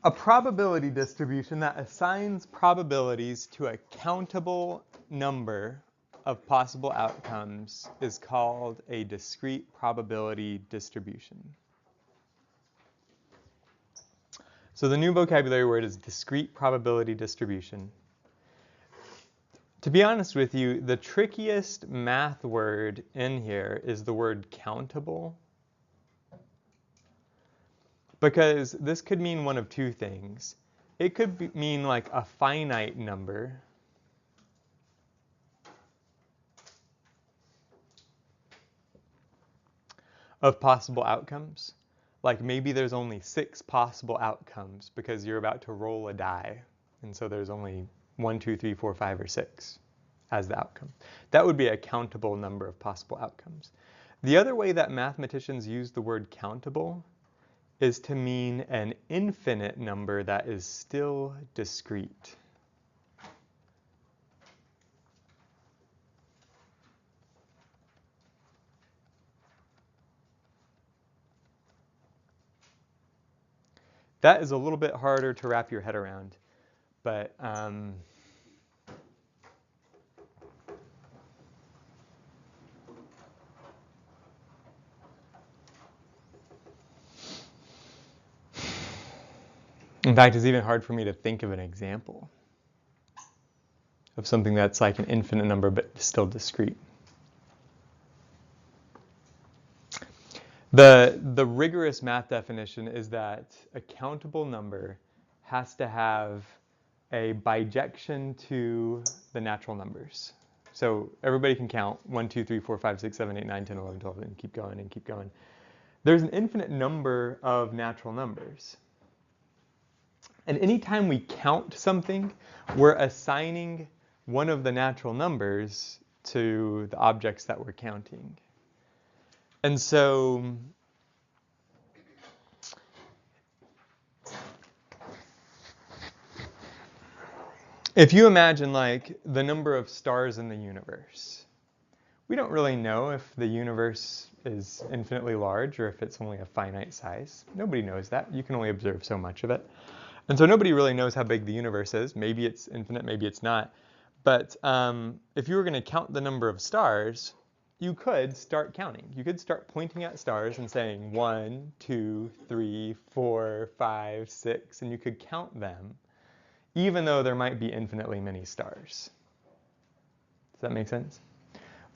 A probability distribution that assigns probabilities to a countable number of possible outcomes is called a discrete probability distribution. So the new vocabulary word is discrete probability distribution. To be honest with you, the trickiest math word in here is the word countable, because this could mean one of two things. It could mean like a finite number, of possible outcomes. Like maybe there's only 6 possible outcomes because you're about to roll a die. And so there's only 1, 2, 3, 4, 5, or 6 as the outcome. That would be a countable number of possible outcomes. The other way that mathematicians use the word countable is to mean an infinite number that is still discrete. That is a little bit harder to wrap your head around, but in fact, it's even hard for me to think of an example of something that's like an infinite number but still discrete. The rigorous math definition is that a countable number has to have a bijection to the natural numbers. So everybody can count 1, 2, 3, 4, 5, 6, 7, 8, 9, 10, 11, 12, and keep going and keep going. There's an infinite number of natural numbers. And anytime we count something, we're assigning one of the natural numbers to the objects that we're counting. And so if you imagine like the number of stars in the universe, we don't really know if the universe is infinitely large or if it's only a finite size. Nobody knows that. You can only observe so much of it. And so nobody really knows how big the universe is. Maybe it's infinite, maybe it's not. But if you were going to count the number of stars, you could start counting. You could start pointing at stars and saying 1, 2, 3, 4, 5, 6, and you could count them, even though there might be infinitely many stars. Does that make sense?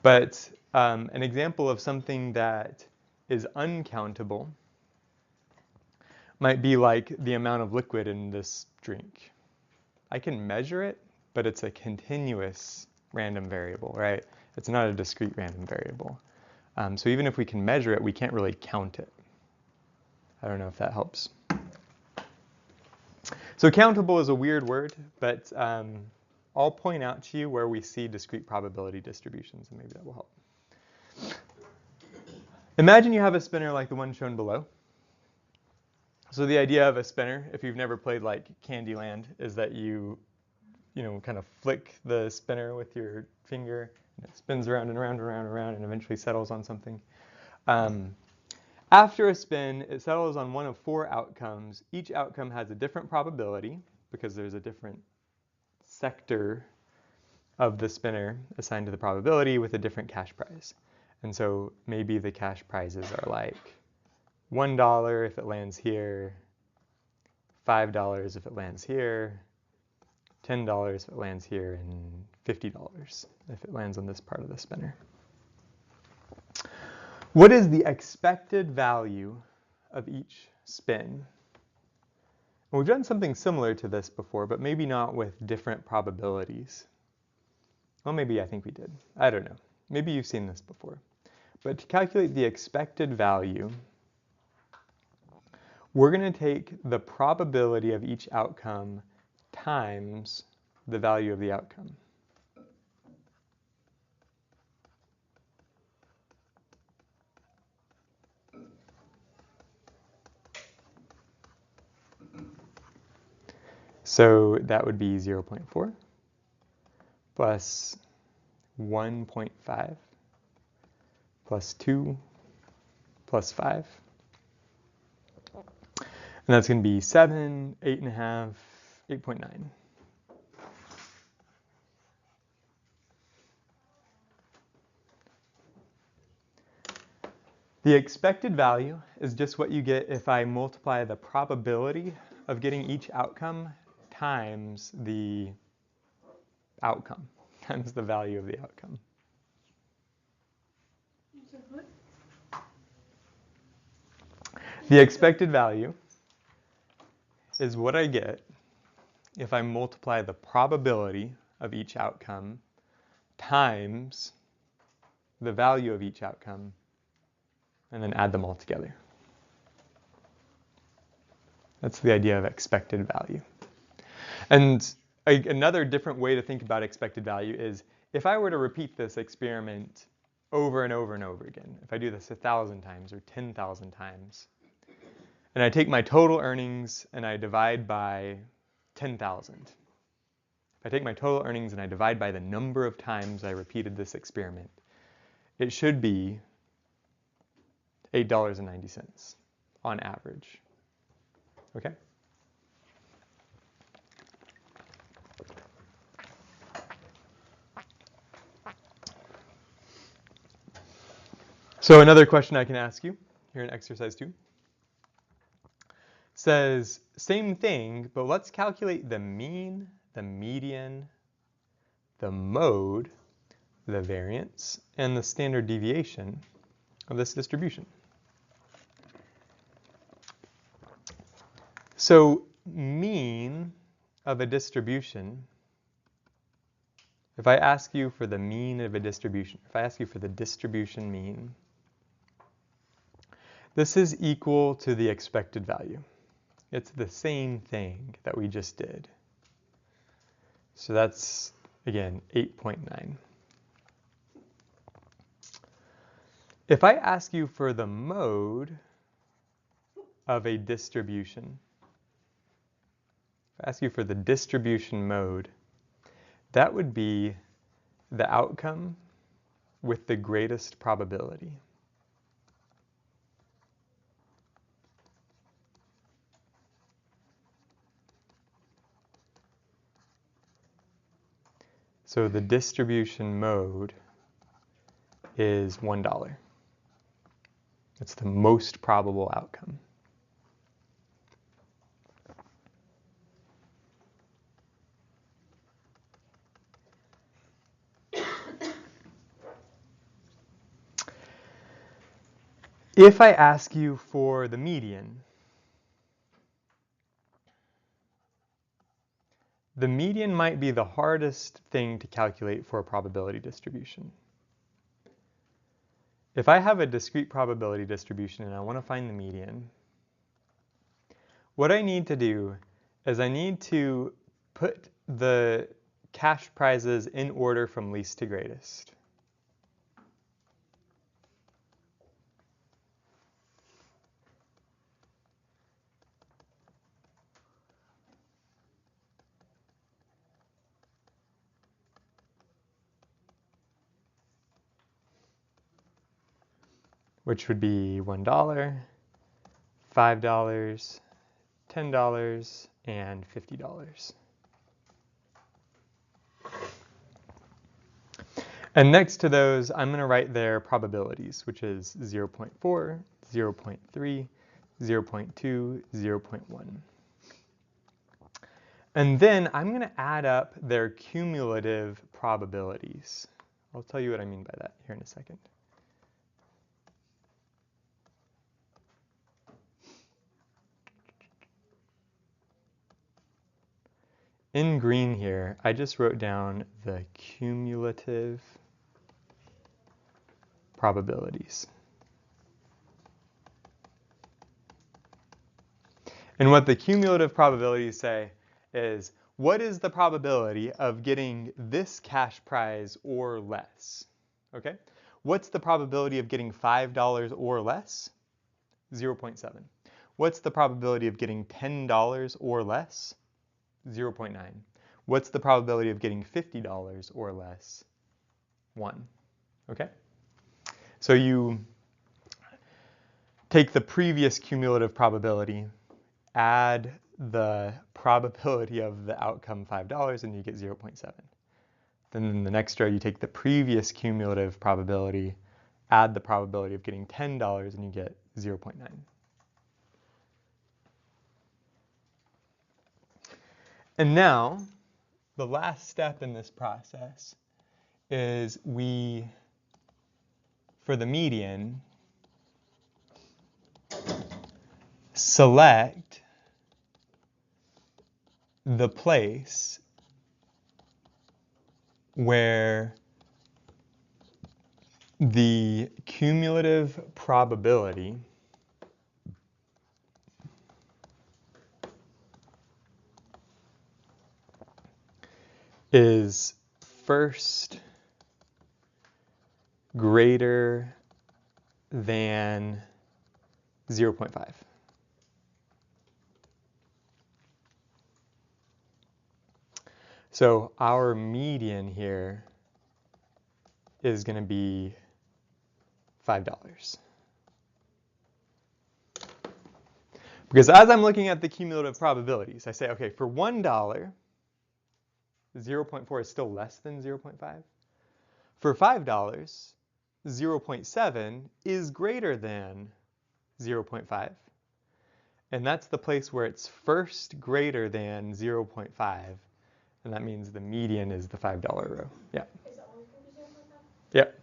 But an example of something that is uncountable might be like the amount of liquid in this drink. I can measure it, but it's a continuous random variable, right? It's not a discrete random variable. So even if we can measure it, we can't really count it. I don't know if that helps. So countable is a weird word, but I'll point out to you where we see discrete probability distributions, and maybe that will help. Imagine you have a spinner like the one shown below. So the idea of a spinner, if you've never played like Candyland, is that you kind of flick the spinner with your finger, and it spins around and around and around and around, and eventually settles on something. After a spin, it settles on one of 4 outcomes. Each outcome has a different probability because there's a different sector of the spinner assigned to the probability with a different cash prize. And so maybe the cash prizes are like $1 if it lands here, $5 if it lands here, $10 if it lands here, and $50 if it lands on this part of the spinner. What is the expected value of each spin? Well, we've done something similar to this before, but maybe not with different probabilities. Well, maybe I think we did. I don't know. Maybe you've seen this before. But to calculate the expected value, we're going to take the probability of each outcome times the value of the outcome. So that would be 0.4 plus 1.5 plus 2 plus 5. And that's going to be 7, 8.5, 8.9. The expected value is just what you get if I multiply the probability of getting each outcome times the outcome, times the value of the outcome. The expected value is what I get if I multiply the probability of each outcome times the value of each outcome and then add them all together. That's the idea of expected value. And another different way to think about expected value is if I were to repeat this experiment over and over and over again, if I do this 1,000 times or 10,000 times, and I take my total earnings and I divide by 10,000. If I take my total earnings and I divide by the number of times I repeated this experiment, it should be $8.90 on average. Okay? So another question I can ask you here in exercise 2 says, same thing, but let's calculate the mean, the median, the mode, the variance, and the standard deviation of this distribution. So mean of a distribution, if I ask you for the mean of a distribution, if I ask you for the distribution mean, this is equal to the expected value. It's the same thing that we just did. So that's, again, 8.9. If I ask you for the mode of a distribution, if I ask you for the distribution mode, that would be the outcome with the greatest probability. So the distribution mode is $1. It's the most probable outcome. If I ask you for the median, the median might be the hardest thing to calculate for a probability distribution. If I have a discrete probability distribution and I want to find the median, what I need to do is I need to put the cash prizes in order from least to greatest. Which would be $1, $5, $10, and $50. And next to those, I'm going to write their probabilities, which is 0.4, 0.3, 0.2, 0.1. And then I'm going to add up their cumulative probabilities. I'll tell you what I mean by that here in a second. In green here, I just wrote down the cumulative probabilities. And what the cumulative probabilities say is, what is the probability of getting this cash prize or less? Okay? What's the probability of getting $5 or less? 0.7. What's the probability of getting $10 or less? 0.9. What's the probability of getting $50 or less? 1. Okay? So you take the previous cumulative probability, add the probability of the outcome $5 and you get 0.7. Then in the next row, you take the previous cumulative probability, add the probability of getting $10 and you get 0.9. And now, the last step in this process is for the median, select the place where the cumulative probability is first greater than 0.5. So our median here is going to be $5. Because as I'm looking at the cumulative probabilities, I say, okay, for $1, 0.4 is still less than 0.5. For $5, 0.7 is greater than 0.5. And that's the place where it's first greater than 0.5. And that means the median is the $5 row. Yeah. Is it only going to be 0.5? Yep.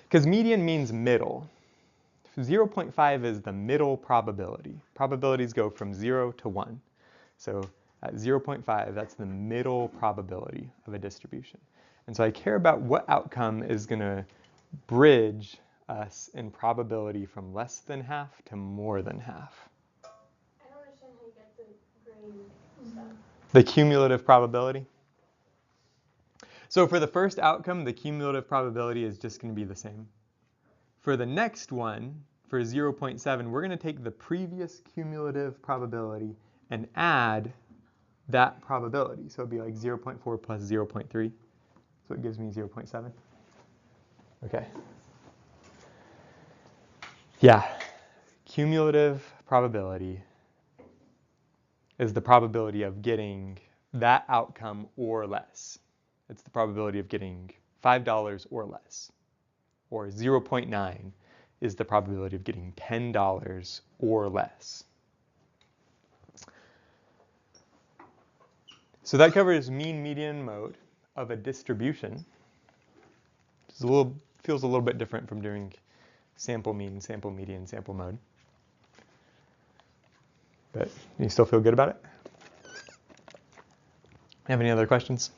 Because median means middle. 0.5 is the middle probability. Probabilities go from 0 to 1. So at 0.5, that's the middle probability of a distribution. And so I care about what outcome is going to bridge us in probability from less than half to more than half. I don't understand how you get the green stuff. The cumulative probability. So for the first outcome, the cumulative probability is just going to be the same. For the next one, for 0.7, we're going to take the previous cumulative probability and add that probability. So it'd be like 0.4 plus 0.3. So it gives me 0.7. Okay. Yeah. Cumulative probability is the probability of getting that outcome or less. It's the probability of getting $5 or less. Or 0.9 is the probability of getting $10 or less. So that covers mean, median, mode of a distribution. It's feels a little bit different from doing sample mean, sample median, sample mode. But you still feel good about it? Have any other questions?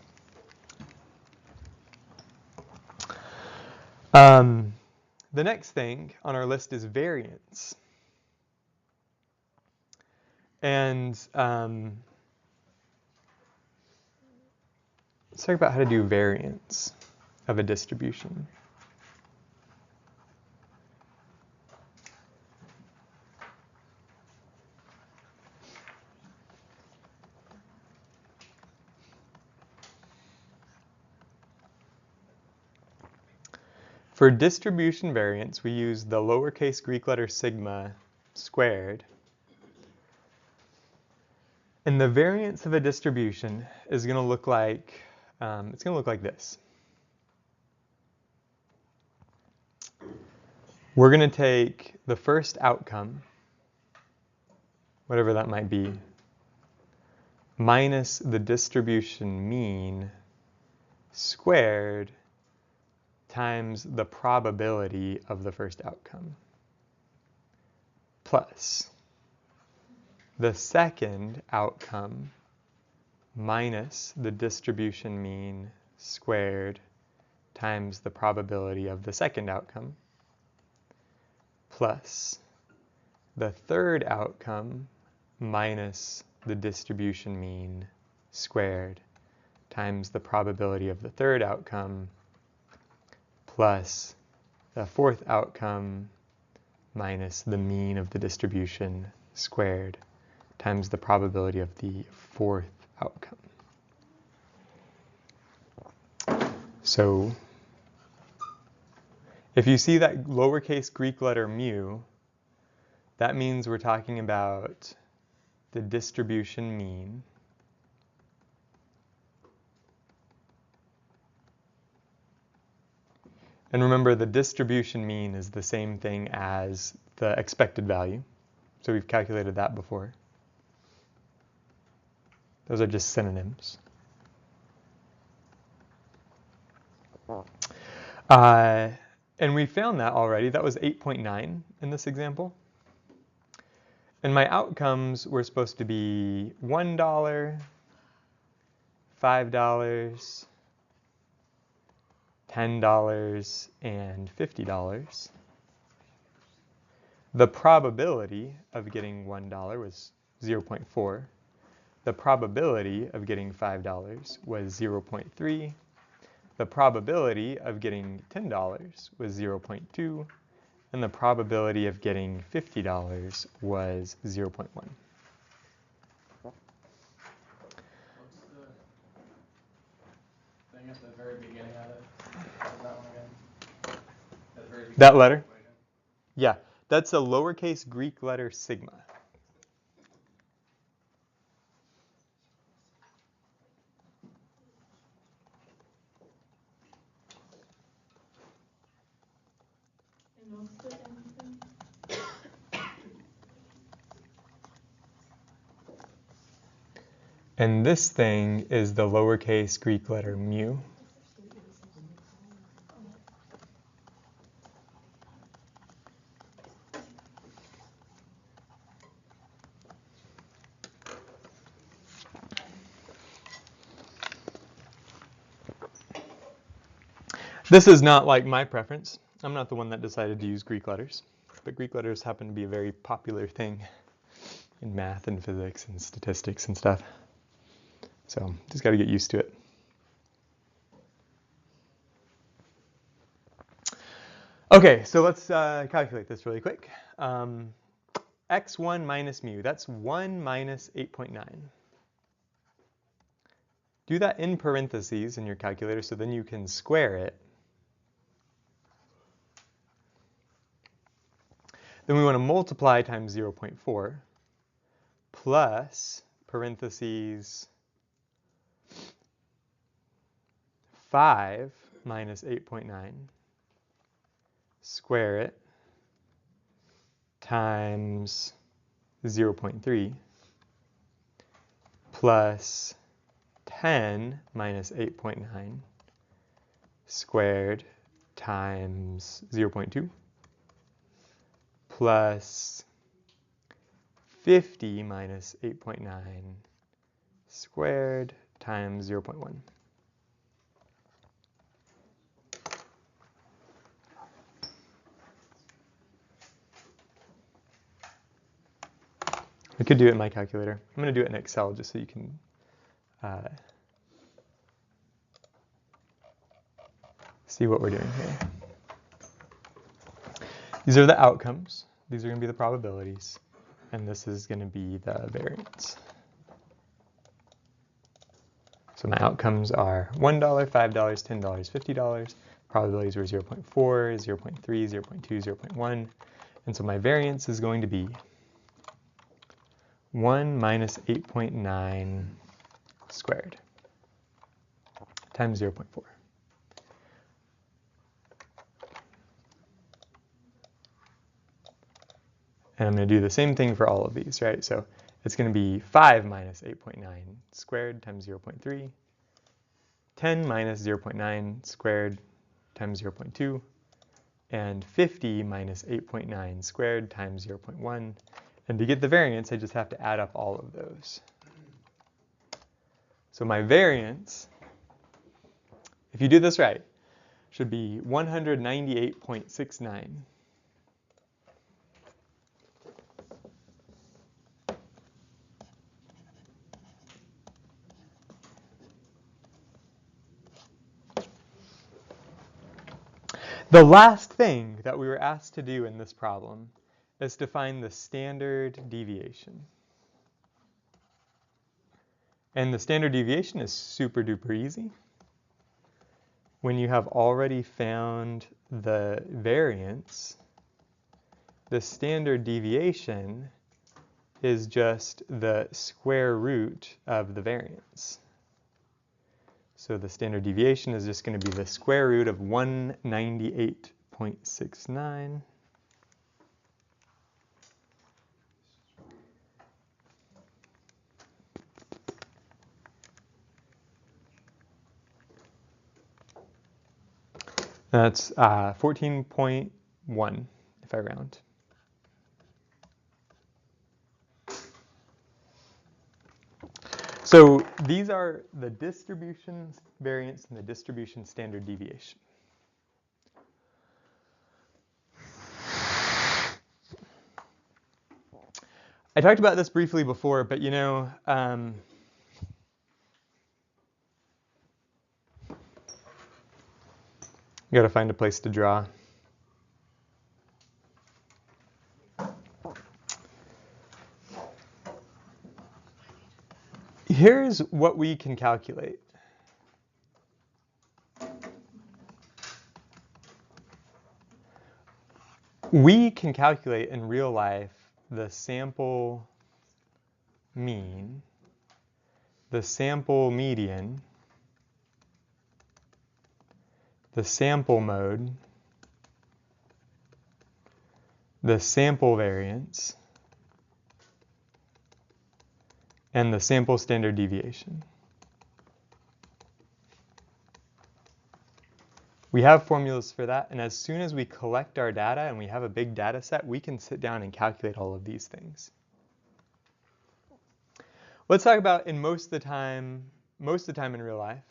The next thing on our list is variance. And let's talk about how to do variance of a distribution. For distribution variance, we use the lowercase Greek letter sigma squared. And the variance of a distribution is going to look like, this. We're going to take the first outcome, whatever that might be, minus the distribution mean squared times the probability of the first outcome, plus the second outcome minus the distribution mean squared times the probability of the second outcome, plus the third outcome minus the distribution mean squared times the probability of the third outcome, plus the fourth outcome minus the mean of the distribution squared times the probability of the fourth outcome. So if you see that lowercase Greek letter mu, that means we're talking about the distribution mean. And remember, the distribution mean is the same thing as the expected value. So we've calculated that before. Those are just synonyms. And we found that already. That was 8.9 in this example. And my outcomes were supposed to be $1, $5, $10, and $50. The probability of getting $1 was 0.4. The probability of getting $5 was 0.3. The probability of getting $10 was 0.2. And the probability of getting $50 was 0.1. What's the thing at the very beginning of it? What was that one again? That very beginning That letter? equation? Yeah, that's a lowercase Greek letter sigma. And what's the end thing? And this thing is the lowercase Greek letter mu. This is not like my preference. I'm not the one that decided to use Greek letters, but Greek letters happen to be a very popular thing in math and physics and statistics and stuff. So just got to get used to it. Okay, so let's calculate this really quick. X1 minus mu, that's 1 minus 8.9. Do that in parentheses in your calculator so then you can square it. Then we want to multiply times 0.4 plus parentheses 5 minus 8.9, square it, times 0.3 plus 10 minus 8.9 squared times 0.2 plus 50 minus 8.9 squared times 0.1. I could do it in my calculator. I'm going to do it in Excel just so you can see what we're doing here. These are the outcomes. These are going to be the probabilities. And this is going to be the variance. So my outcomes are $1, $5, $10, $50. Probabilities were 0.4, 0.3, 0.2, 0.1. And so my variance is going to be 1 minus 8.9 squared times 0.4. And I'm going to do the same thing for all of these, right? So it's going to be 5 minus 8.9 squared times 0.3, 10 minus 0.9 squared times 0.2, and 50 minus 8.9 squared times 0.1. And to get the variance, I just have to add up all of those. So my variance, if you do this right, should be 198.69. The last thing that we were asked to do in this problem is to find the standard deviation. And the standard deviation is super duper easy. When you have already found the variance, the standard deviation is just the square root of the variance. So the standard deviation is just going to be the square root of 198.69. That's 14.1 if I round. So these are the distribution variance and the distribution standard deviation. I talked about this briefly before, but you know, you got to find a place to draw. Here's what we can calculate. We can calculate in real life the sample mean, the sample median, the sample mode, the sample variance, and the sample standard deviation. We have formulas for that, and as soon as we collect our data and we have a big data set, we can sit down and calculate all of these things. Let's talk about in most of the time in real life.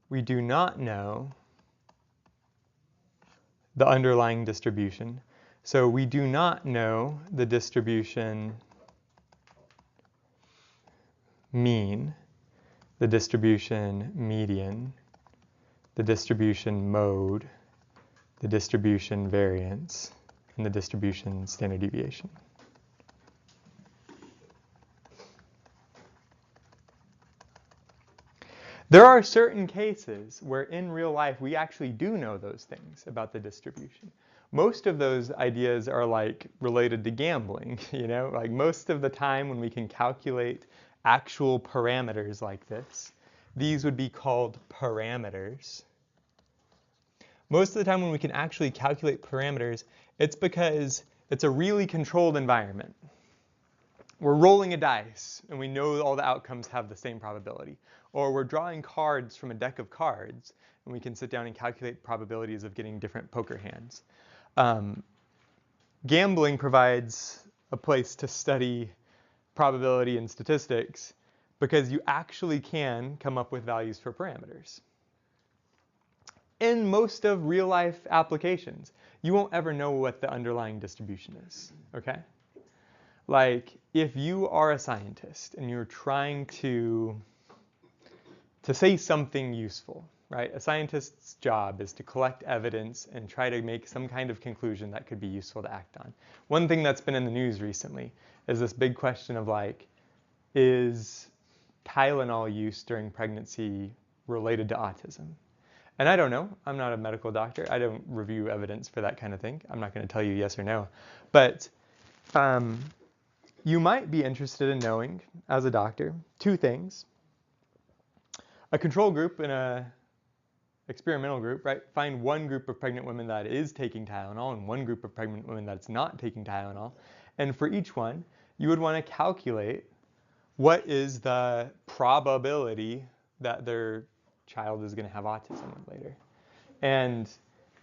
We do not know the underlying distribution. So we do not know the distribution mean, the distribution median, the distribution mode, the distribution variance, and the distribution standard deviation. There are certain cases where in real life we actually do know those things about the distribution. Most of those ideas are like related to gambling, you know, like most of the time when we can calculate actual parameters like this, these would be called parameters. Most of the time when we can actually calculate parameters, it's because it's a really controlled environment. We're rolling a dice and we know all the outcomes have the same probability. Or we're drawing cards from a deck of cards and we can sit down and calculate probabilities of getting different poker hands. Gambling provides a place to study probability and statistics because you actually can come up with values for parameters. In most of real life applications, you won't ever know what the underlying distribution is, okay? Like if you are a scientist and you're trying to say something useful, right? A scientist's job is to collect evidence and try to make some kind of conclusion that could be useful to act on. One thing that's been in the news recently is this big question of like, is Tylenol use during pregnancy related to autism? And I don't know. I'm not a medical doctor. I don't review evidence for that kind of thing. I'm not going to tell you yes or no. But you might be interested in knowing, as a doctor, two things. A control group and a experimental group, right? Find one group of pregnant women that is taking Tylenol and one group of pregnant women that's not taking Tylenol. And for each one, you would want to calculate what is the probability that their child is going to have autism later. And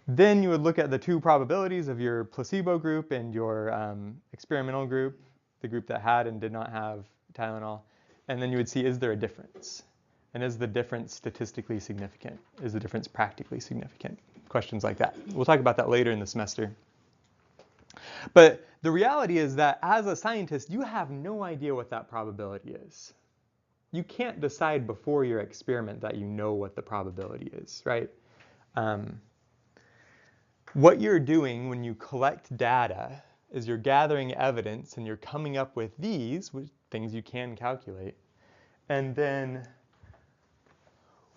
then you would look at the two probabilities of your placebo group and your experimental group, the group that had and did not have Tylenol. And then you would see, is there a difference? And is the difference statistically significant? Is the difference practically significant? Questions like that. We'll talk about that later in the semester. But the reality is that as a scientist, you have no idea what that probability is. You can't decide before your experiment that you know what the probability is, right? What you're doing when you collect data is you're gathering evidence and you're coming up with these things you can calculate. And then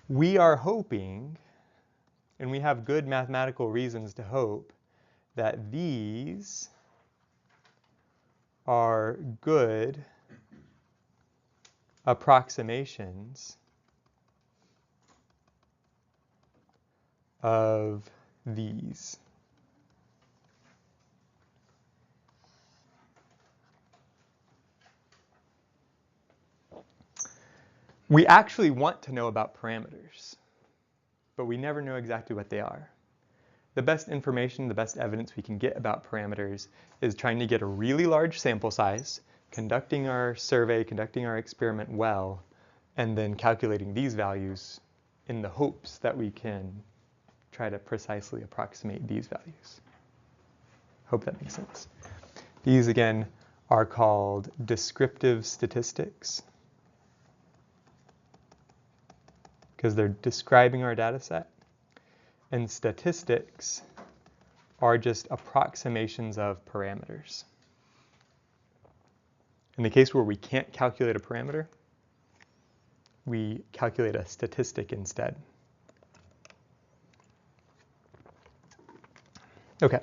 We are hoping, and we have good mathematical reasons to hope, that these are good approximations of these. We actually want to know about parameters, but we never know exactly what they are. The best information, the best evidence we can get about parameters is trying to get a really large sample size, conducting our survey, conducting our experiment well, and then calculating these values in the hopes that we can try to precisely approximate these values. Hope that makes sense. These, again, are called descriptive statistics because they're describing our data set. And statistics are just approximations of parameters. In the case where we can't calculate a parameter, we calculate a statistic instead. Okay.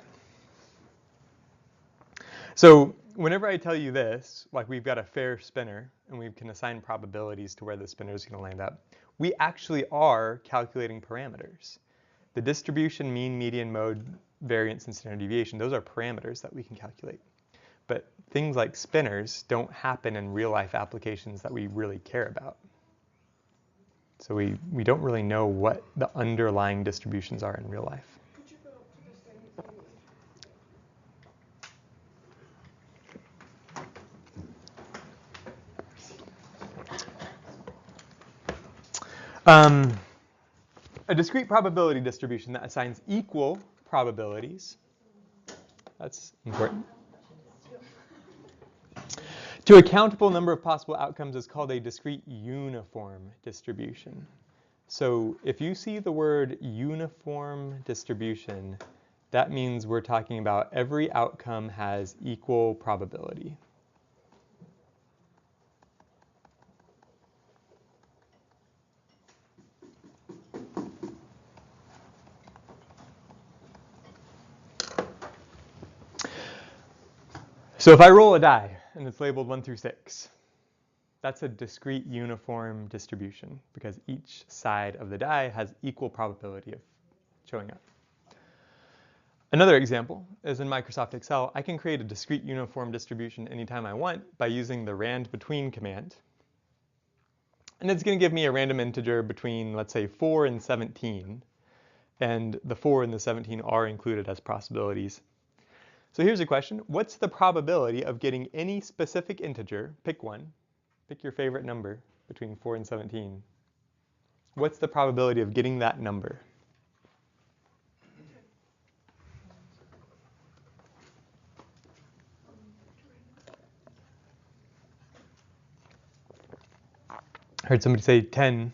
So whenever I tell you this, like we've got a fair spinner and we can assign probabilities to where the spinner is going to land up, we actually are calculating parameters. The distribution, mean, median, mode, variance, and standard deviation, those are parameters that we can calculate. But things like spinners don't happen in real-life applications that we really care about. So we don't really know what the underlying distributions are in real life. Could you go up to the standard deviation? A discrete probability distribution that assigns equal probabilities. That's important. To a countable number of possible outcomes is called a discrete uniform distribution. So if you see the word uniform distribution, that means we're talking about every outcome has equal probability. So if I roll a die and it's labeled 1 through 6, that's a discrete uniform distribution because each side of the die has equal probability of showing up. Another example is in Microsoft Excel. I can create a discrete uniform distribution anytime I want by using the rand_between command. And it's going to give me a random integer between, let's say, 4 and 17. And the 4 and the 17 are included as possibilities. So here's a question. What's the probability of getting any specific integer? Pick one. Pick your favorite number between 4 and 17. What's the probability of getting that number? I heard somebody say 10.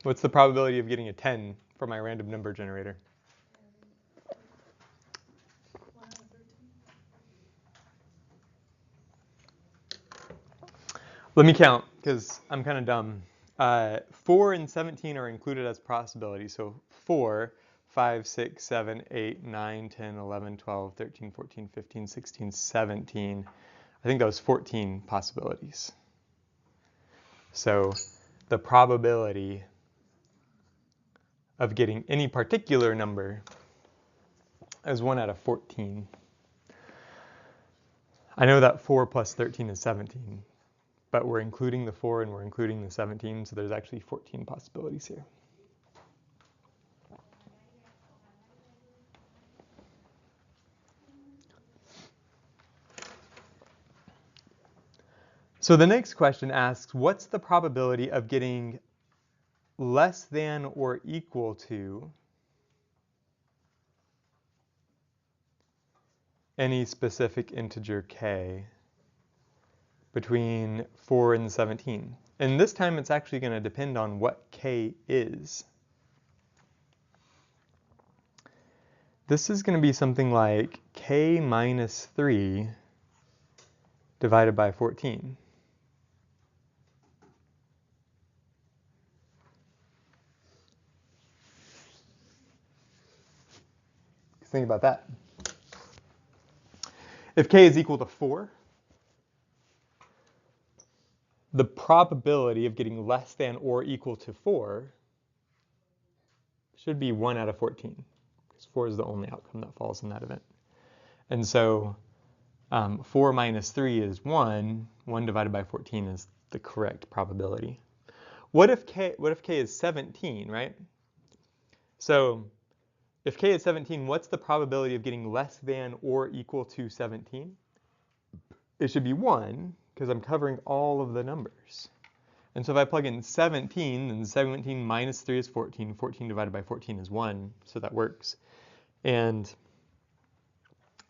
What's the probability of getting a 10 from my random number generator? Let me count, because I'm kind of dumb. 4 and 17 are included as possibilities. So 4, 5, 6, 7, 8, 9, 10, 11, 12, 13, 14, 15, 16, 17. I think that was 14 possibilities. So the probability of getting any particular number is 1 out of 14. I know that 4 plus 13 is 17. But we're including the 4 and we're including the 17, so there's actually 14 possibilities here. So the next question asks, what's the probability of getting less than or equal to any specific integer k between 4 and 17? And this time it's actually going to depend on what k is. This is going to be something like k minus 3 divided by 14. think about that. If k is equal to 4, the probability of getting less than or equal to 4 should be 1 out of 14, because 4 is the only outcome that falls in that event. And so 4 minus 3 is 1. 1 divided by 14 is the correct probability. What if k is 17, right? So if k is 17, what's the probability of getting less than or equal to 17? It should be 1, because I'm covering all of the numbers. And so if I plug in 17, then 17 minus 3 is 14. 14 divided by 14 is 1, so that works. And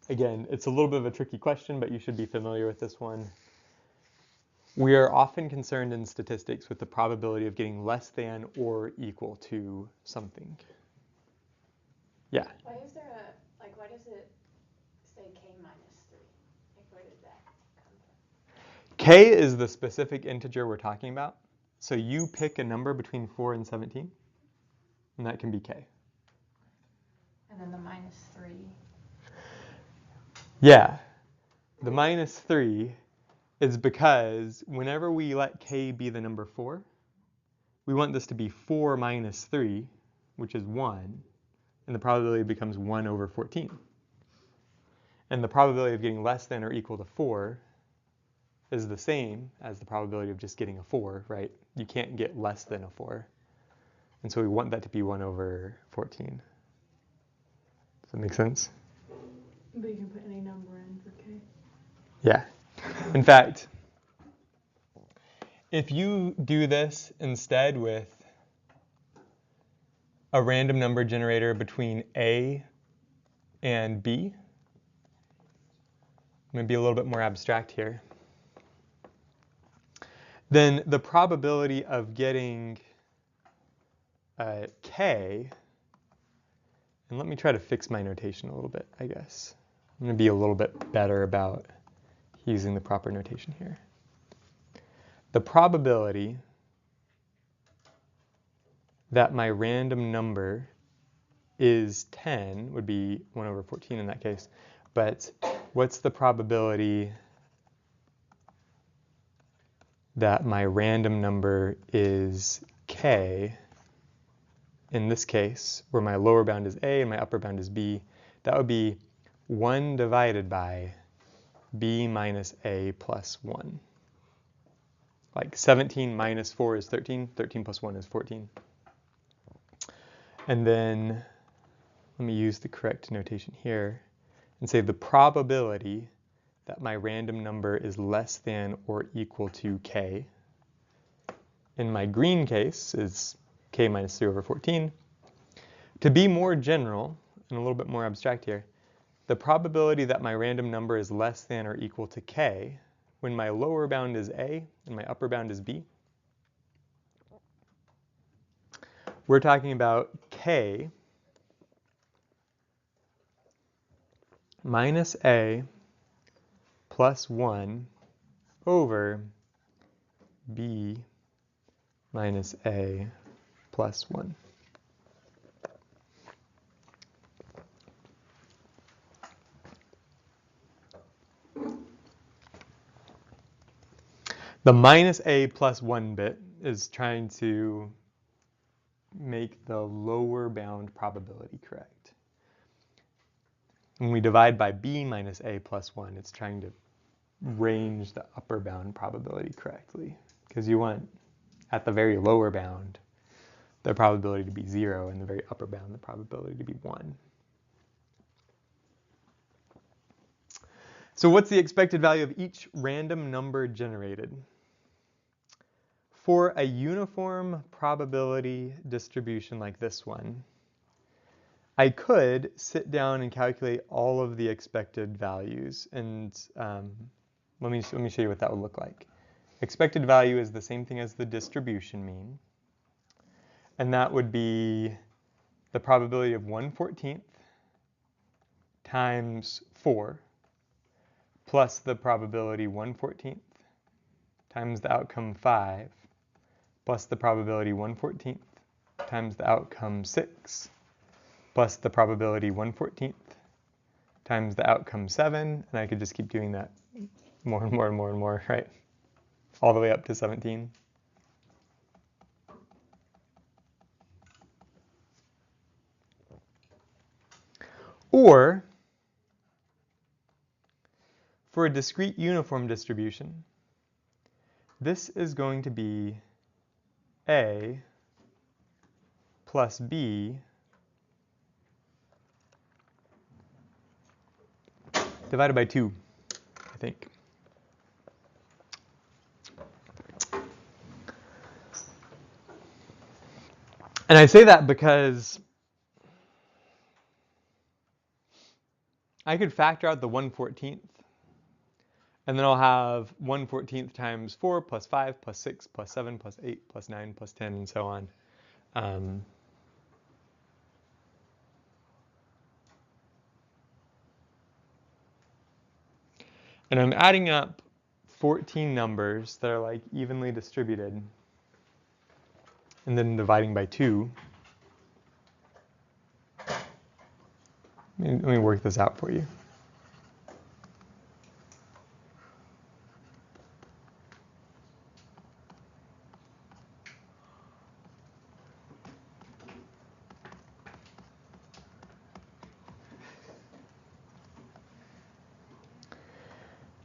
again, it's a little bit of a tricky question, but you should be familiar with this one. We are often concerned in statistics with the probability of getting less than or equal to something. Yeah? Why is there why does it say k minus 3? Like, where did that come from? K is the specific integer we're talking about. So you pick a number between 4 and 17, and that can be k. And then the minus 3. Yeah. The minus 3 is because whenever we let k be the number 4, we want this to be 4 minus 3, which is 1, and the probability becomes 1 over 14. And the probability of getting less than or equal to 4 is the same as the probability of just getting a 4, right? You can't get less than a 4. And so we want that to be 1 over 14. Does that make sense? But you can put any number in for k. Yeah. In fact, if you do this instead with a random number generator between A and B, I'm going to be a little bit more abstract here, then the probability of getting k, and let me try to fix my notation a little bit, I guess. I'm going to be a little bit better about using the proper notation here. The probability that my random number is 10 would be 1 over 14 in that case. But what's the probability that my random number is k in this case, where my lower bound is a and my upper bound is b? That would be 1 divided by b minus a plus 1. Like 17 minus 4 is 13. 13 plus 1 is 14. And then let me use the correct notation here and say the probability that my random number is less than or equal to k, in my green case, is k minus 3 over 14. To be more general and a little bit more abstract here, the probability that my random number is less than or equal to k when my lower bound is a and my upper bound is b, we're talking about k minus a plus 1 over b minus a plus 1. The minus a plus 1 bit is trying to make the lower bound probability correct. When we divide by b minus a plus 1, it's trying to range the upper bound probability correctly, because you want, at the very lower bound, the probability to be 0, and the very upper bound, the probability to be 1. So what's the expected value of each random number generated? For a uniform probability distribution like this one, I could sit down and calculate all of the expected values, and let me show you what that would look like. Expected value is the same thing as the distribution mean, and that would be the probability of 1/14 times 4 plus the probability 1/14 times the outcome 5 plus the probability 1/14 times the outcome 6 plus the probability 1/14 times the outcome 7, and I could just keep doing that more and more and more and more, right? All the way up to 17. Or, for a discrete uniform distribution, this is going to be A plus B divided by 2, I think. And I say that because I could factor out the 1/14th, and then I'll have 1/14th times 4 plus 5 plus 6 plus 7 plus 8 plus 9 plus 10 and so on. And I'm adding up 14 numbers that are like evenly distributed and then dividing by 2. Let me work this out for you.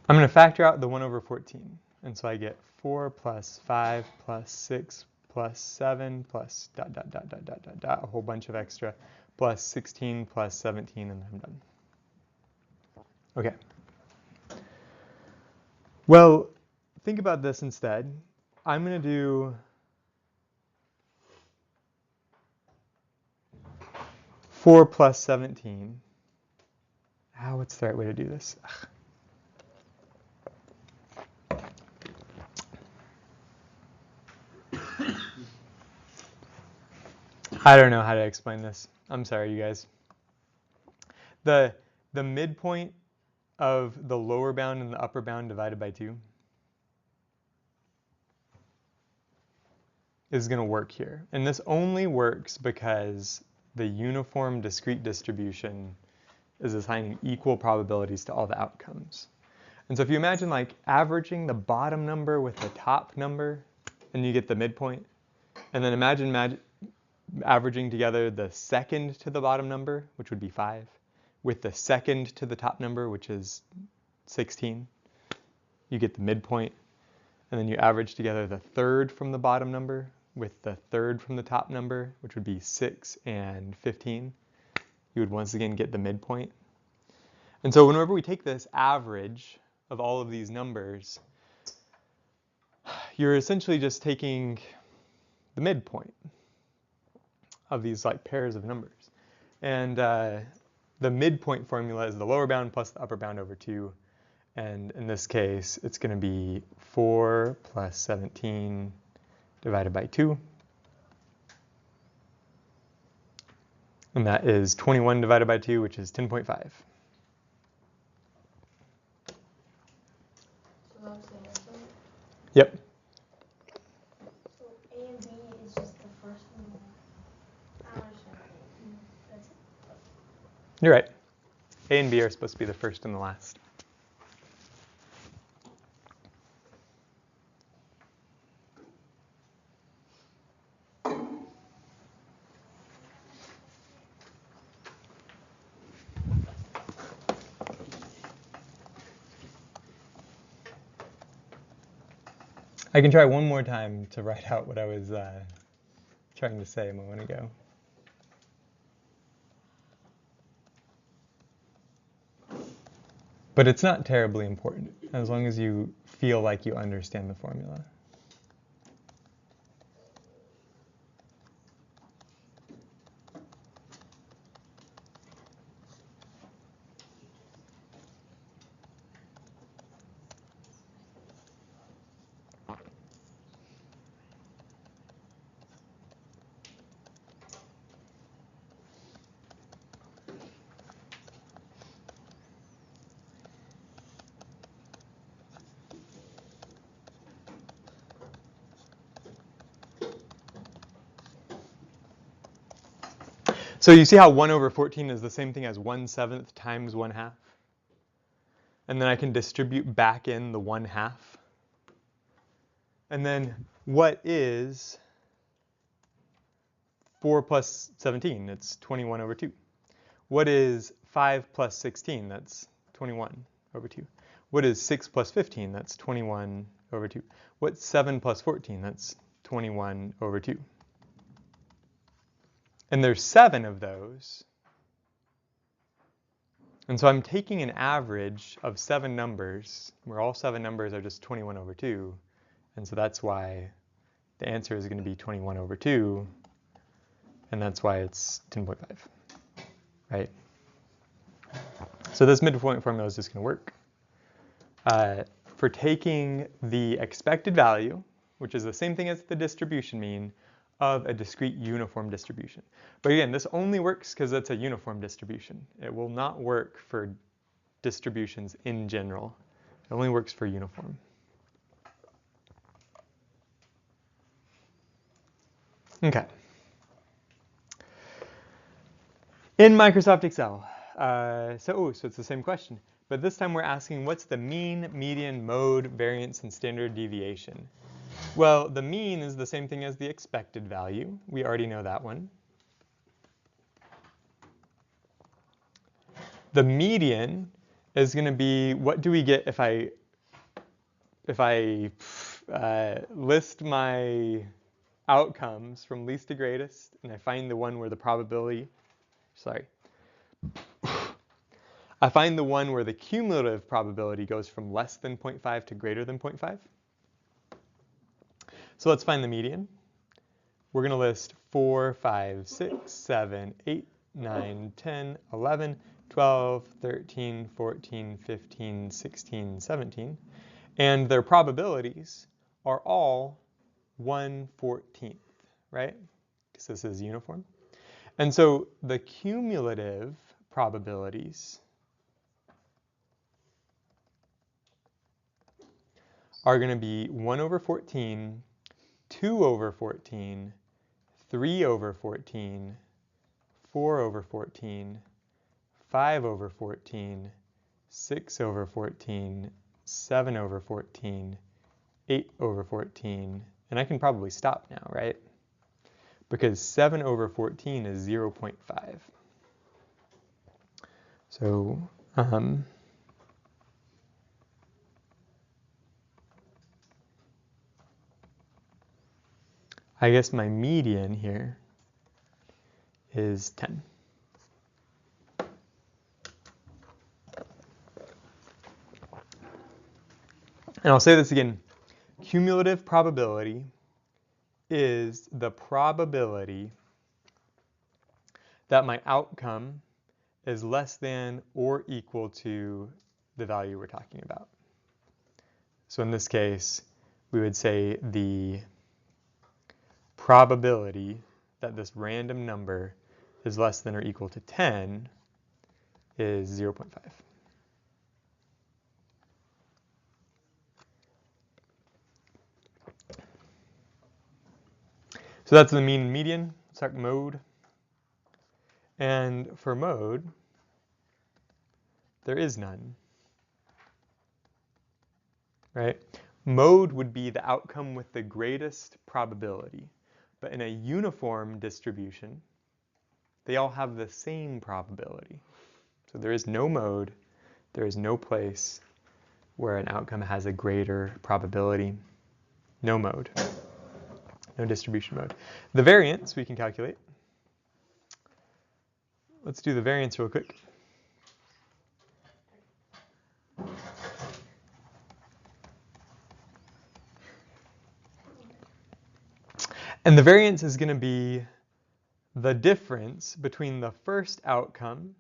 I'm going to factor out the 1/14. And so I get 4 plus 5 plus 6 plus 7 plus ... a whole bunch of extra, plus 16 plus 17, and then I'm done. Okay. Well, think about this instead. I'm going to do 4 plus 17. What's the right way to do this? I don't know how to explain this. I'm sorry, you guys. The midpoint of the lower bound and the upper bound divided by 2 is going to work here. And this only works because the uniform discrete distribution is assigning equal probabilities to all the outcomes. And so if you imagine like averaging the bottom number with the top number, and you get the midpoint, and then imagine averaging together the second to the bottom number, which would be 5, with the second to the top number, which is 16, you get the midpoint. And then you average together the third from the bottom number with the third from the top number, which would be 6 and 15. You would once again get the midpoint. And so whenever we take this average of all of these numbers, you're essentially just taking the midpoint of these like pairs of numbers. And the midpoint formula is the lower bound plus the upper bound over 2. And in this case, it's going to be 4 plus 17 divided by 2. And that is 21 divided by 2, which is 10.5. So that's the answer? Yep. So A and B is just the first and the last. I don't understand. That's it. You're right. A and B are supposed to be the first and the last. I can try one more time to write out what I was trying to say a moment ago. But it's not terribly important, as long as you feel like you understand the formula. So you see how 1 over 14 is the same thing as 1/7 times 1/2? And then I can distribute back in the 1/2. And then what is 4 plus 17? It's 21 over 2. What is 5 plus 16? That's 21 over 2. What is 6 plus 15? That's 21 over 2. What's 7 plus 14? That's 21 over 2. And there's 7 of those. And so I'm taking an average of 7 numbers, where all 7 numbers are just 21 over 2. And so that's why the answer is going to be 21 over 2. And that's why it's 10.5, right? So this midpoint formula is just going to work. For taking the expected value, which is the same thing as the distribution mean, of a discrete uniform distribution. But again, this only works because it's a uniform distribution. It will not work for distributions in general. It only works for uniform. Okay. In Microsoft Excel, so it's the same question, but this time we're asking what's the mean, median, mode, variance, and standard deviation? Well, the mean is the same thing as the expected value. We already know that one. The median is going to be, what do we get if I list my outcomes from least to greatest, and I find the one where the probability, I find the one where the cumulative probability goes from less than 0.5 to greater than 0.5. So let's find the median. We're going to list 4, 5, 6, 7, 8, 9, 10, 11, 12, 13, 14, 15, 16, 17. And their probabilities are all 1/14, right? Because this is uniform. And so the cumulative probabilities are going to be 1 over 14, 2 over 14, 3 over 14, 4 over 14, 5 over 14, 6 over 14, 7 over 14, 8 over 14, and I can probably stop now, right? Because 7 over 14 is 0.5. So, I guess my median here is 10. And I'll say this again. Cumulative probability is the probability that my outcome is less than or equal to the value we're talking about. So in this case, we would say the probability that this random number is less than or equal to 10 is 0.5. So that's the mean and median. Let's talk mode. And for mode, there is none, right? Mode would be the outcome with the greatest probability. But in a uniform distribution, they all have the same probability. So there is no mode, there is no place where an outcome has a greater probability. No mode, no distribution mode. The variance we can calculate. Let's do the variance real quick. And the variance is going to be the difference between the first outcome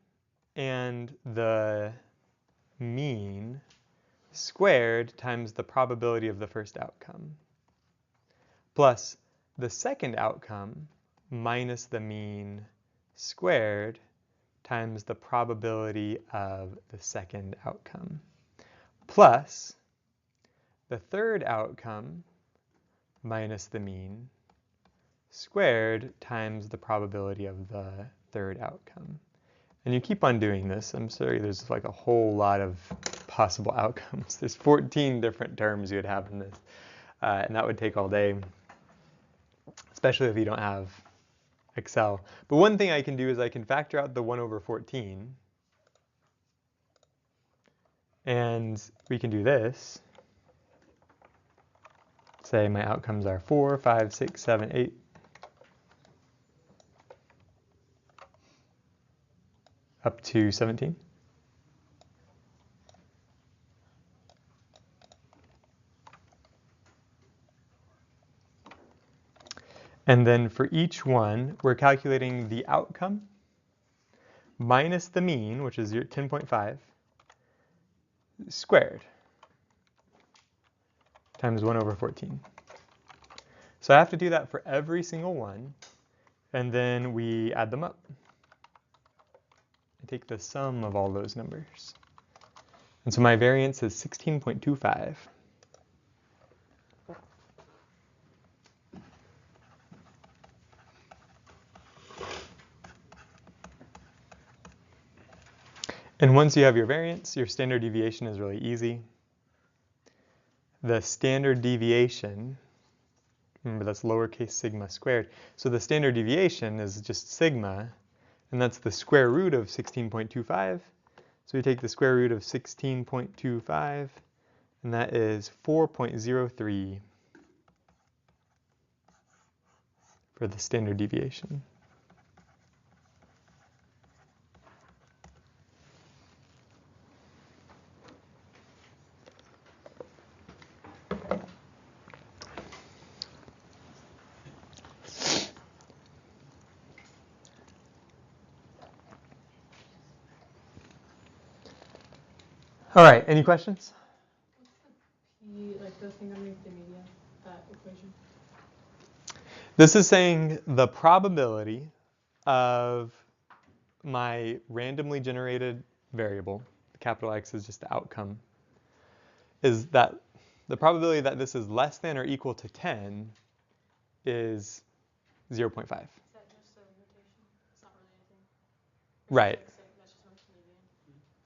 and the mean squared times the probability of the first outcome, plus the second outcome minus the mean squared times the probability of the second outcome, plus the third outcome minus the mean squared times the probability of the third outcome. And you keep on doing this. I'm sorry, there's like a whole lot of possible outcomes. There's 14 different terms you would have in this. And that would take all day, especially if you don't have Excel. But one thing I can do is I can factor out the 1 over 14. And we can do this. Say my outcomes are 4, 5, 6, 7, 8. Up to 17. And then for each one, we're calculating the outcome minus the mean, which is your 10.5, squared times 1 over 14. So I have to do that for every single one, and then we add them up. I take the sum of all those numbers. And so my variance is 16.25. And once you have your variance, your standard deviation is really easy. The standard deviation, remember that's lowercase sigma squared, so the standard deviation is just sigma, and that's the square root of 16.25. So we take the square root of 16.25, and that is 4.03 for the standard deviation. All right, any questions? What's the P, like the thing underneath the median, that equation? This is saying the probability of my randomly generated variable, capital X is just the outcome, is that the probability that this is less than or equal to 10 is 0.5. Is that just a notation? It's not really anything. Right. That's just not median.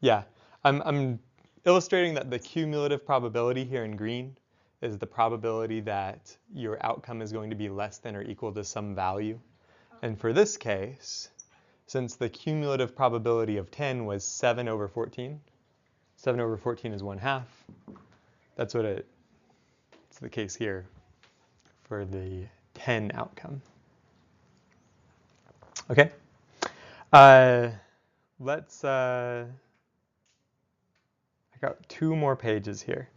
Yeah. I'm illustrating that the cumulative probability here in green is the probability that your outcome is going to be less than or equal to some value. And for this case, since the cumulative probability of 10 was 7 over 14, 7 over 14 is 1/2. That's what it's the case here for the 10 outcome. Okay. Let's, I got 2 more pages here.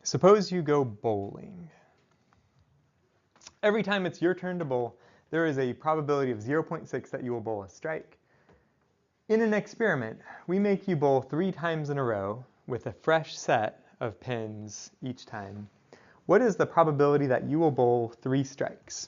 Suppose you go bowling. Every time it's your turn to bowl, there is a probability of 0.6 that you will bowl a strike. In an experiment, we make you bowl 3 times in a row with a fresh set of pins each time. What is the probability that you will bowl 3 strikes?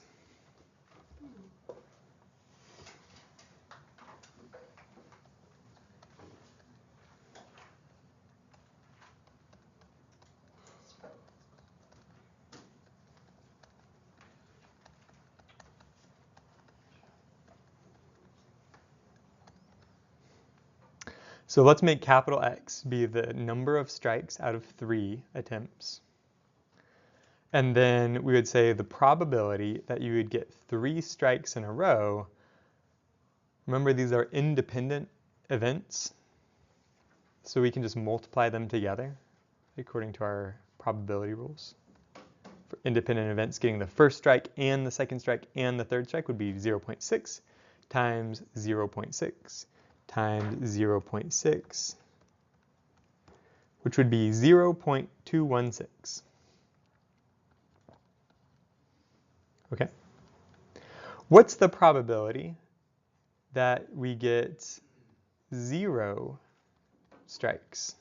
So let's make capital X be the number of strikes out of 3 attempts. And then we would say the probability that you would get 3 strikes in a row. Remember, these are independent events, so we can just multiply them together according to our probability rules. For independent events, getting the first strike and the second strike and the third strike would be 0.6 times 0.6 times 0.6, which would be 0.216. Okay. What's the probability that we get 0 strikes?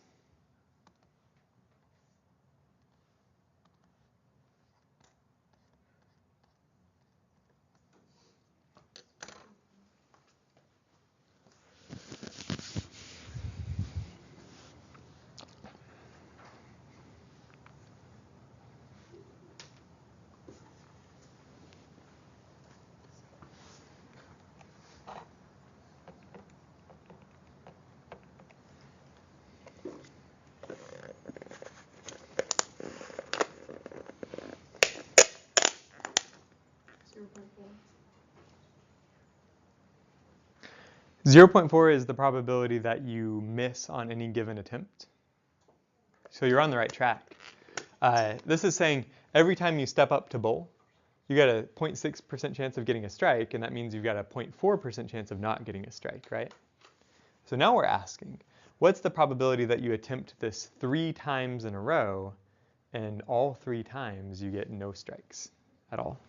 0.4 is the probability that you miss on any given attempt. So you're on the right track. This is saying every time you step up to bowl, you got a 0.6% chance of getting a strike, and that means you've got a 0.4% chance of not getting a strike, right? So now we're asking, what's the probability that you attempt this 3 times in a row, and all 3 times you get no strikes at all?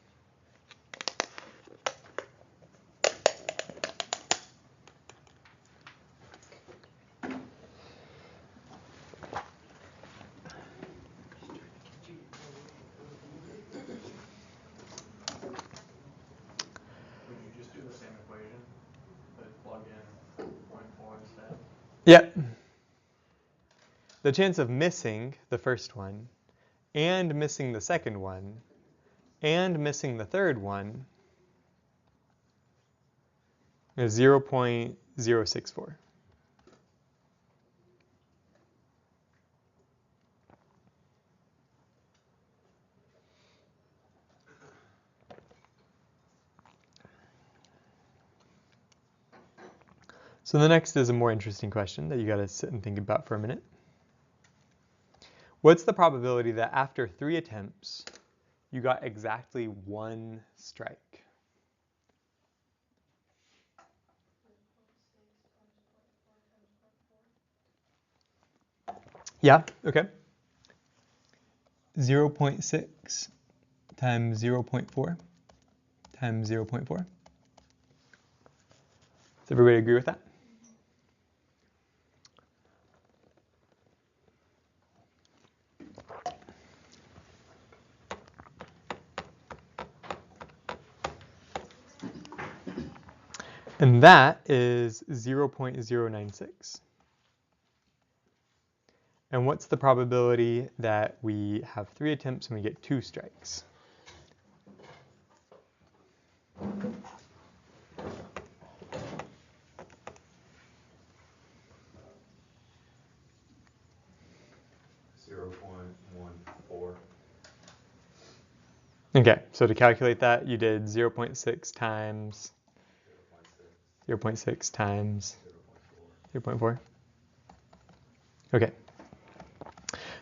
Would you just do the same equation, but plug in 0.4 instead? Yep. The chance of missing the first one, and missing the second one, and missing the third one is 0.064. So the next is a more interesting question that you got to sit and think about for a minute. What's the probability that after 3 attempts, you got exactly 1 strike? Yeah, okay. 0.6 times 0.4 times 0.4. Does everybody agree with that? And that is 0.096. And what's the probability that we have 3 attempts and we get 2 strikes? Okay, so to calculate that, you did 0.6 times 0.6 times 0.4. Okay.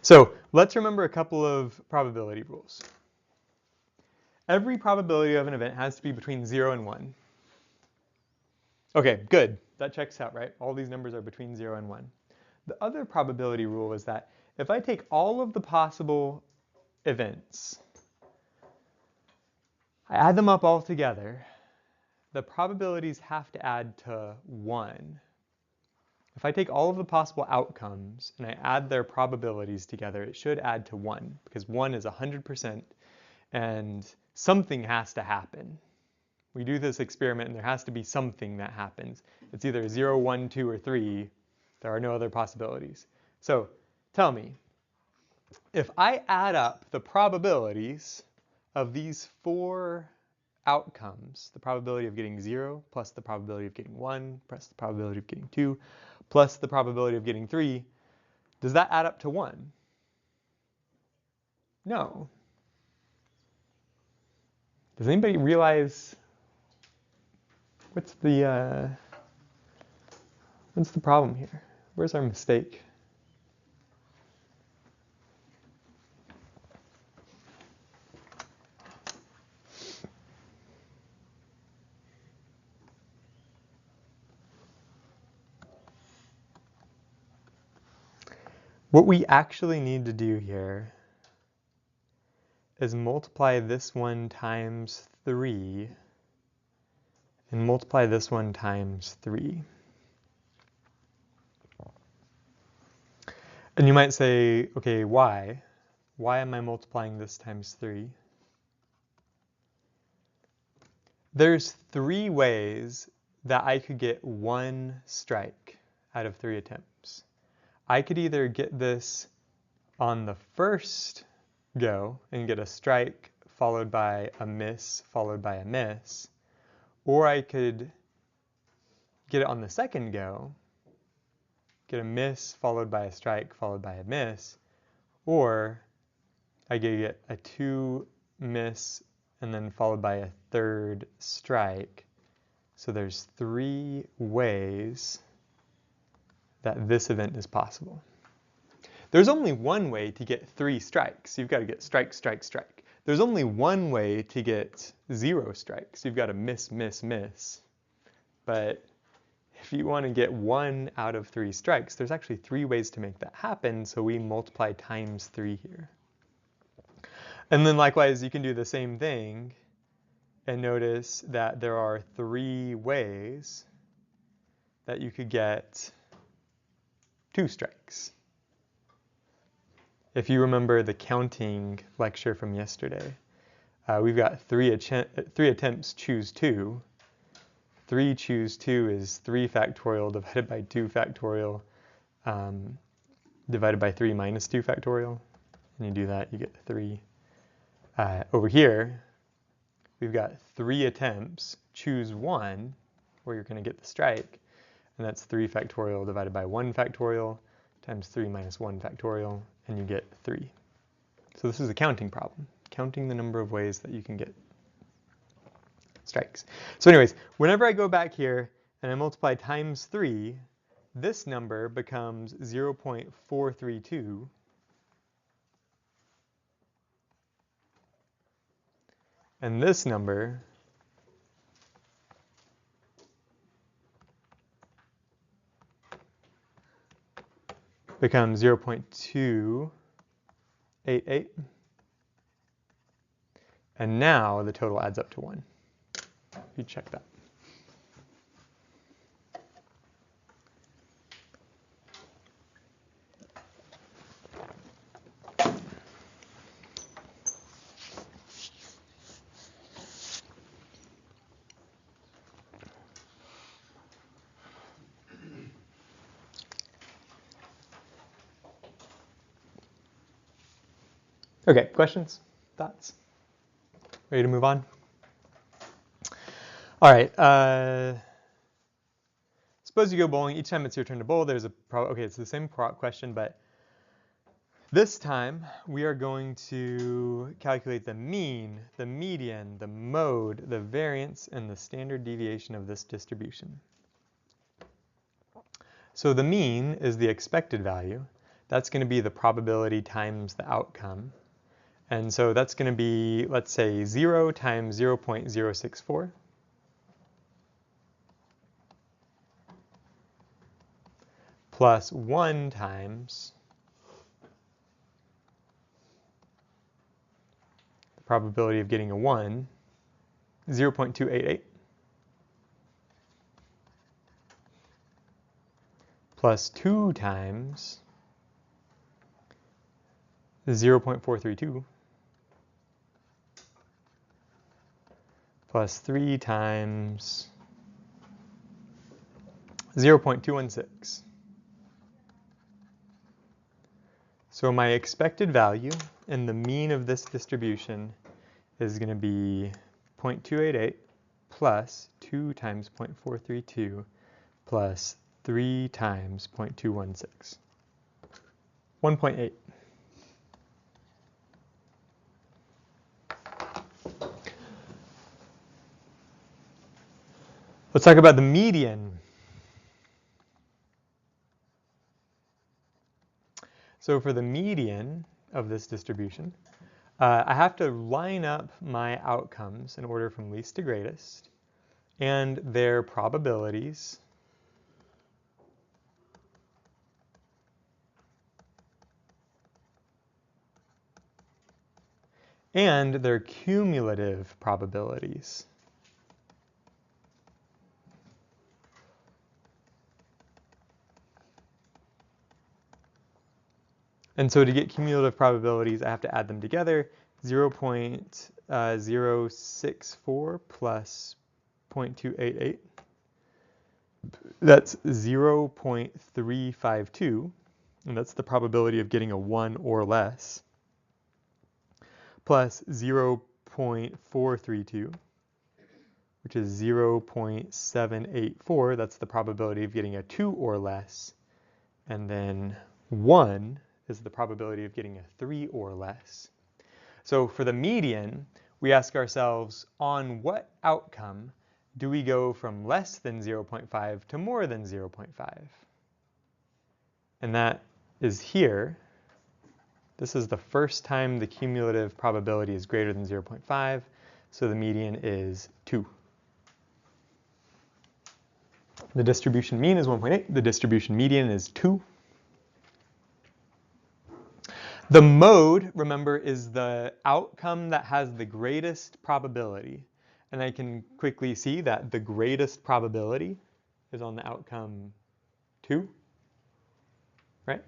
So let's remember a couple of probability rules. Every probability of an event has to be between 0 and 1. Okay, good. That checks out, right? All these numbers are between 0 and 1. The other probability rule is that if I take all of the possible events, I add them up all together, the probabilities have to add to 1. If I take all of the possible outcomes and I add their probabilities together, it should add to 1, because 1 is 100%, and something has to happen. We do this experiment and there has to be something that happens. It's either 0, 1, 2, or 3. There are no other possibilities. So tell me, if I add up the probabilities of these 4 outcomes, the probability of getting 0 plus the probability of getting 1 plus the probability of getting 2 plus the probability of getting 3, does that add up to 1? No. Does anybody realize what's the problem here? Where's our mistake? What we actually need to do here is multiply this one times 3 and multiply this one times 3. And you might say, okay, why? Why am I multiplying this times 3? There's 3 ways that I could get 1 strike out of 3 attempts. I could either get this on the first go and get a strike followed by a miss followed by a miss, or I could get it on the second go, get a miss followed by a strike followed by a miss, or I could get a 2 miss and then followed by a third strike. So there's 3 ways that this event is possible. There's only one way to get 3 strikes. You've got to get strike, strike, strike. There's only one way to get 0 strikes. You've got to miss, miss, miss. But if you want to get 1 out of 3 strikes, there's actually 3 ways to make that happen, so we multiply times 3 here. And then likewise, you can do the same thing and notice that there are 3 ways that you could get 2 strikes. If you remember the counting lecture from yesterday, we've got 3 attempts, choose 2. 3 choose 2 is 3 factorial divided by 2 factorial divided by 3 minus 2 factorial. And you do that, you get 3. Over here, we've got 3 attempts, choose 1, where you're going to get the strike. And that's 3 factorial divided by 1 factorial times 3 minus 1 factorial, and you get 3. So this is a counting problem, counting the number of ways that you can get strikes. So anyways, whenever I go back here and I multiply times 3, this number becomes 0.432. And this number becomes 0.288. And now the total adds up to 1. You check that. Okay, questions? Thoughts? Ready to move on? All right. Suppose you go bowling. Each time it's your turn to bowl, there's a okay, it's the same question, but this time we are going to calculate the mean, the median, the mode, the variance, and the standard deviation of this distribution. So the mean is the expected value. That's going to be the probability times the outcome. And so that's going to be, let's say, 0 times 0.064. Plus 1 times the probability of getting a 1, 0.288. Plus 2 times 0.432. Plus 3 times 0.216. So my expected value and the mean of this distribution is going to be 0.288 plus 2 times 0.432 plus 3 times 0.216. 1.8. Let's talk about the median. So for the median of this distribution, I have to line up my outcomes in order from least to greatest and their probabilities and their cumulative probabilities. And so to get cumulative probabilities, I have to add them together. 0.064 plus 0.288. That's 0.352, and that's the probability of getting a 1 or less, plus 0.432, which is 0.784. That's the probability of getting a 2 or less, and then 1 is the probability of getting a 3 or less. So for the median, we ask ourselves, on what outcome do we go from less than 0.5 to more than 0.5? And that is here. This is the first time the cumulative probability is greater than 0.5, so the median is 2. The distribution mean is 1.8. The distribution median is 2. The mode, remember, is the outcome that has the greatest probability. And I can quickly see that the greatest probability is on the outcome 2, right?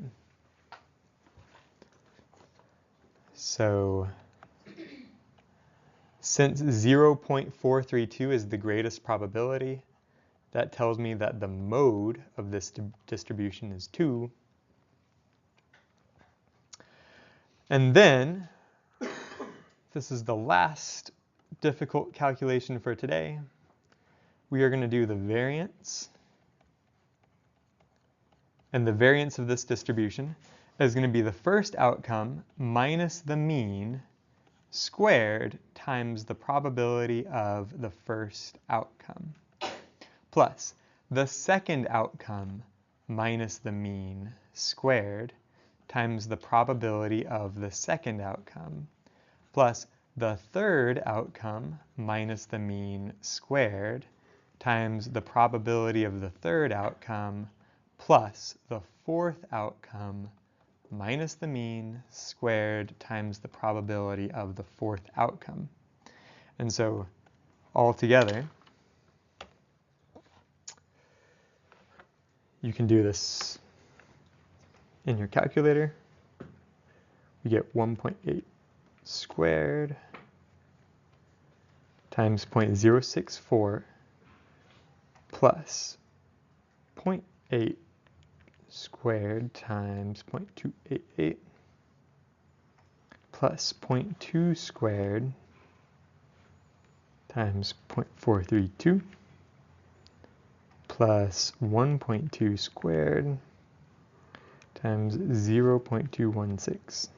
So since 0.432 is the greatest probability, that tells me that the mode of this distribution is 2. And then, this is the last difficult calculation for today. We are going to do the variance. And the variance of this distribution is going to be the first outcome minus the mean squared times the probability of the first outcome, plus the second outcome minus the mean squared times the probability of the second outcome, plus the third outcome minus the mean squared times the probability of the third outcome, plus the fourth outcome minus the mean squared times the probability of the fourth outcome. And so all together, you can do this in your calculator. We get 1.8 squared times 0.064 plus 0.8 squared times 0.288 plus 0.2 squared times 0.432 plus 1.2 squared times 0.216.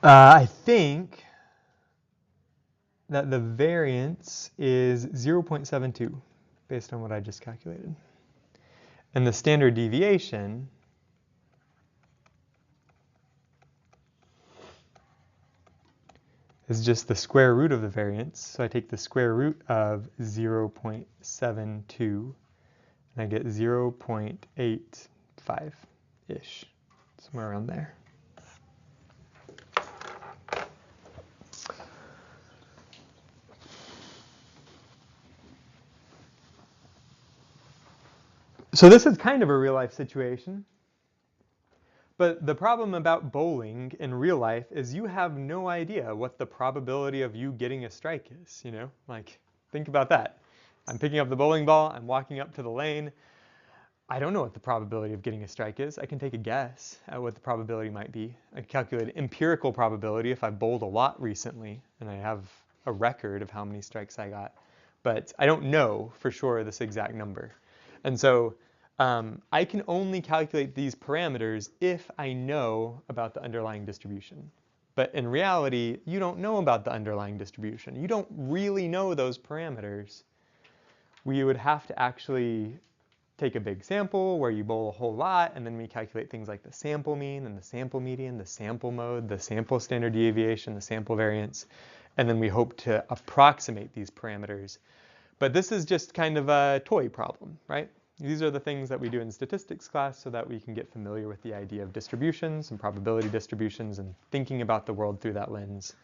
I think that the variance is 0.72 based on what I just calculated. And the standard deviation is just the square root of the variance. So I take the square root of 0.72 and I get 0.85-ish, somewhere around there. So this is kind of a real life situation. But the problem about bowling in real life is you have no idea what the probability of you getting a strike is, you know? Like, think about that. I'm picking up the bowling ball, I'm walking up to the lane. I don't know what the probability of getting a strike is. I can take a guess at what the probability might be. I can calculate empirical probability if I've bowled a lot recently and I have a record of how many strikes I got. But I don't know for sure this exact number. And so I can only calculate these parameters if I know about the underlying distribution. But in reality, you don't know about the underlying distribution. You don't really know those parameters. We would have to actually take a big sample where you bowl a whole lot, and then we calculate things like the sample mean and the sample median, the sample mode, the sample standard deviation, the sample variance, and then we hope to approximate these parameters. But this is just kind of a toy problem, right? These are the things that we do in statistics class so that we can get familiar with the idea of distributions and probability distributions and thinking about the world through that lens.